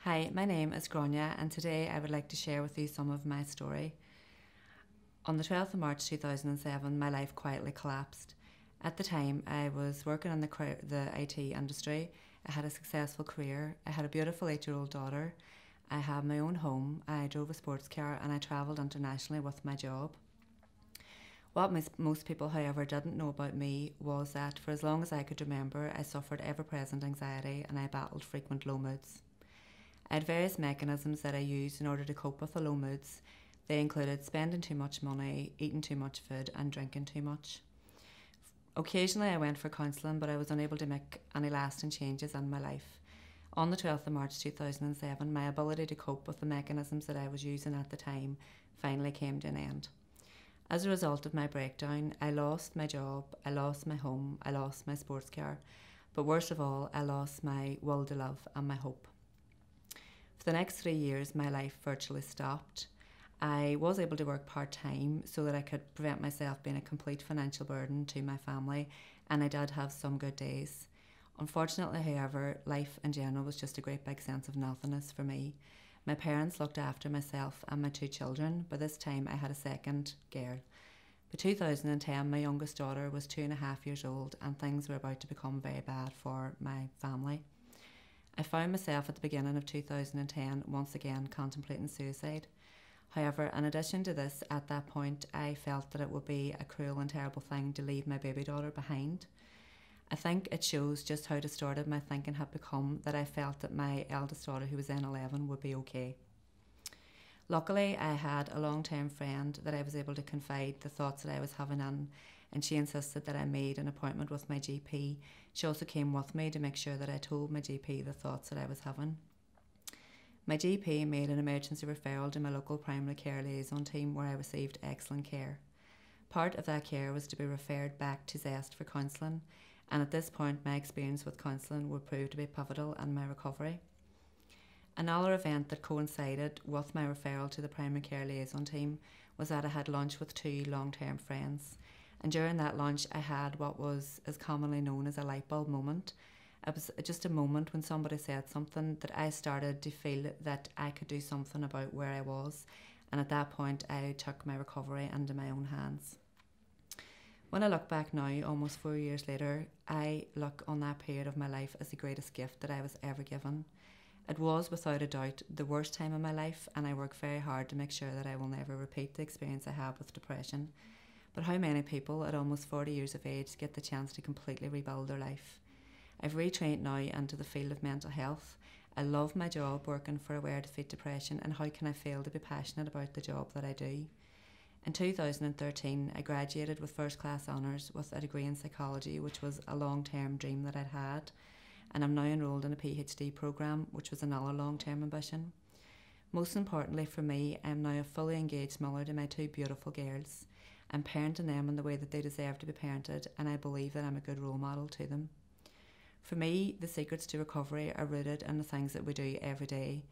Hi, my name is Grainne, and today I would like to share with you some of my story. On the 12th of March 2007, my life quietly collapsed. At the time, I was working in the IT industry. I had a successful career. I had a beautiful 8-year-old daughter. I had my own home. I drove a sports car and I travelled internationally with my job. What most people, however, didn't know about me was that for as long as I could remember, I suffered ever present anxiety and I battled frequent low moods. I had various mechanisms that I used in order to cope with the low moods. They included spending too much money, eating too much food, and drinking too much. Occasionally I went for counselling, but I was unable to make any lasting changes in my life. On the 12th of March 2007, my ability to cope with the mechanisms that I was using at the time finally came to an end. As a result of my breakdown, I lost my job, I lost my home, I lost my sports car, but worst of all, I lost my will to live and my hope. For the next 3 years, my life virtually stopped. I was able to work part-time so that I could prevent myself being a complete financial burden to my family, and I did have some good days. Unfortunately, however, life in general was just a great big sense of nothingness for me. My parents looked after myself and my 2 children. By this time, I had a second girl. By 2010, my youngest daughter was 2.5 years old, and things were about to become very bad for my family. I found myself at the beginning of 2010 once again contemplating suicide. However, in addition to this, at that point I felt that it would be a cruel and terrible thing to leave my baby daughter behind. I think it shows just how distorted my thinking had become that I felt that my eldest daughter, who was then 11, would be okay. Luckily, I had a long-term friend that I was able to confide the thoughts that I was having in, and she insisted that I made an appointment with my GP. She also came with me to make sure that I told my GP the thoughts that I was having. My GP made an emergency referral to my local primary care liaison team where I received excellent care. Part of that care was to be referred back to Zest for counselling, and at this point my experience with counselling would prove to be pivotal in my recovery. Another event that coincided with my referral to the primary care liaison team was that I had lunch with 2 long-term friends. And during that lunch, I had what is commonly known as a light bulb moment. It was just a moment when somebody said something that I started to feel that I could do something about where I was. And at that point, I took my recovery into my own hands. When I look back now, almost 4 years later, I look on that period of my life as the greatest gift that I was ever given. It was, without a doubt, the worst time of my life, and I work very hard to make sure that I will never repeat the experience I had with depression. But how many people at almost 40 years of age get the chance to completely rebuild their life? I've retrained now into the field of mental health. I love my job working for Aware Defeat Depression, and how can I fail to be passionate about the job that I do? In 2013, I graduated with first class honours with a degree in psychology, which was a long-term dream that I'd had, and I'm now enrolled in a PhD programme, which was another long-term ambition. Most importantly for me, I am now a fully engaged mother to my 2 beautiful girls. I'm parenting them in the way that they deserve to be parented, and I believe that I'm a good role model to them. For me, the secrets to recovery are rooted in the things that we do every day.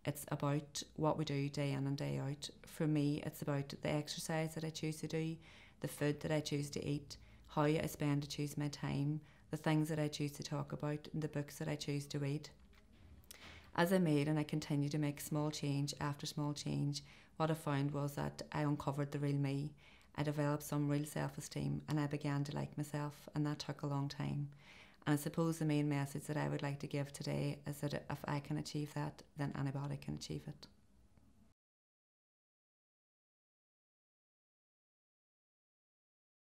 It's about what we do day in and day out. For me, it's about the exercise that I choose to do, the food that I choose to eat, how I spend to choose my time, the things that I choose to talk about, and the books that I choose to read. As I made and I continue to make small change after small change, what I found was that I uncovered the real me. I developed some real self-esteem and I began to like myself, and that took a long time. And I suppose the main message that I would like to give today is that if I can achieve that, then anybody can achieve it.